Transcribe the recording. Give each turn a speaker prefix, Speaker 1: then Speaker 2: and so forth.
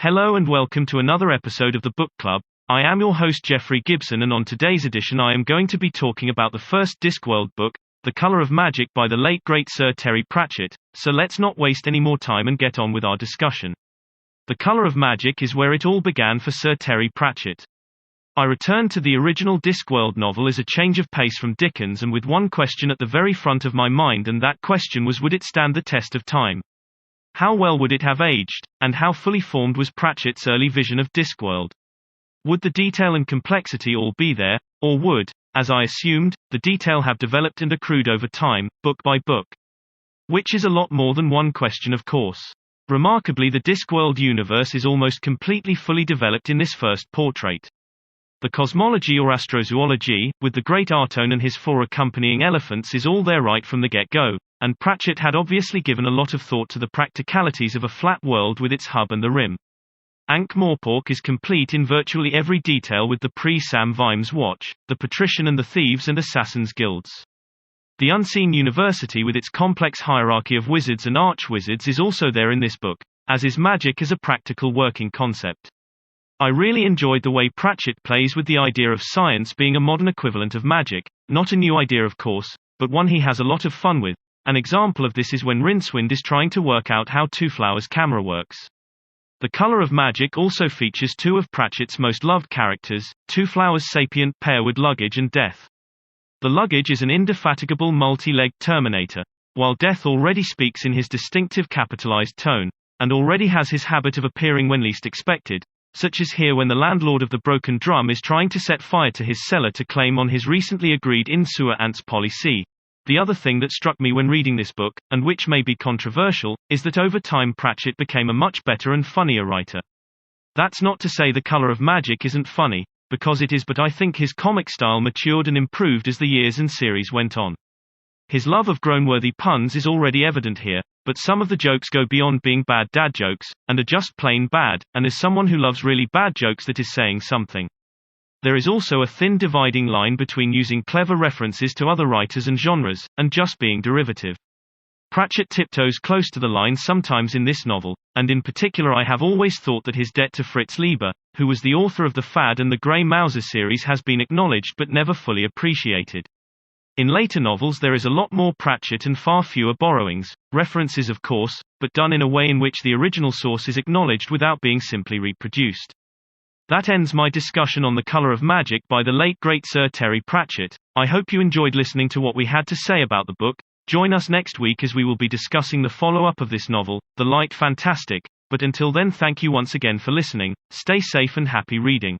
Speaker 1: Hello and welcome to another episode of the Book Club. I am your host Geoffrey Gibson, and on today's edition I am going to be talking about the first Discworld book, The Colour of Magic by the late great Sir Terry Pratchett, so let's not waste any more time and get on with our discussion. The Colour of Magic is where it all began for Sir Terry Pratchett. I returned to the original Discworld novel as a change of pace from Dickens, and with one question at the very front of my mind, and that question was, would it stand the test of time? How well would it have aged, and how fully formed was Pratchett's early vision of Discworld? Would the detail and complexity all be there, or would, as I assumed, the detail have developed and accrued over time, book by book? Which is a lot more than one question, of course. Remarkably, the Discworld universe is almost completely fully developed in this first portrait. The cosmology or astrozoology, with the great Artone and his 4 accompanying elephants, is all there right from the get-go, and Pratchett had obviously given a lot of thought to the practicalities of a flat world with its hub and the rim. Ankh-Morpork is complete in virtually every detail, with the pre-Sam Vimes Watch, the patrician and the thieves and assassins guilds. The unseen university with its complex hierarchy of wizards and archwizards is also there in this book, as is magic as a practical working concept. I really enjoyed the way Pratchett plays with the idea of science being a modern equivalent of magic, not a new idea of course, but one he has a lot of fun with. An example of this is when Rincewind is trying to work out how Two Flowers' camera works. The Colour of Magic also features 2 of Pratchett's most loved characters, Two Flowers' sapient pair with Luggage and Death. The Luggage is an indefatigable multi-legged Terminator, while Death already speaks in his distinctive capitalized tone, and already has his habit of appearing when least expected, such as here when the landlord of the Broken Drum is trying to set fire to his cellar to claim on his recently agreed in-sewer ants policy. The other thing that struck me when reading this book, and which may be controversial, is that over time Pratchett became a much better and funnier writer. That's not to say The Colour of Magic isn't funny, because it is, but I think his comic style matured and improved as the years and series went on. His love of groan-worthy puns is already evident here, but some of the jokes go beyond being bad dad jokes, and are just plain bad, and as someone who loves really bad jokes, that is saying something. There is also a thin dividing line between using clever references to other writers and genres, and just being derivative. Pratchett tiptoes close to the line sometimes in this novel, and in particular I have always thought that his debt to Fritz Leiber, who was the author of the Fad and the Grey Mouser series, has been acknowledged but never fully appreciated. In later novels there is a lot more Pratchett and far fewer borrowings, references of course, but done in a way in which the original source is acknowledged without being simply reproduced. That ends my discussion on The Colour of Magic by the late great Sir Terry Pratchett. I hope you enjoyed listening to what we had to say about the book. Join us next week as we will be discussing the follow-up of this novel, The Light Fantastic, but until then, thank you once again for listening. Stay safe and happy reading.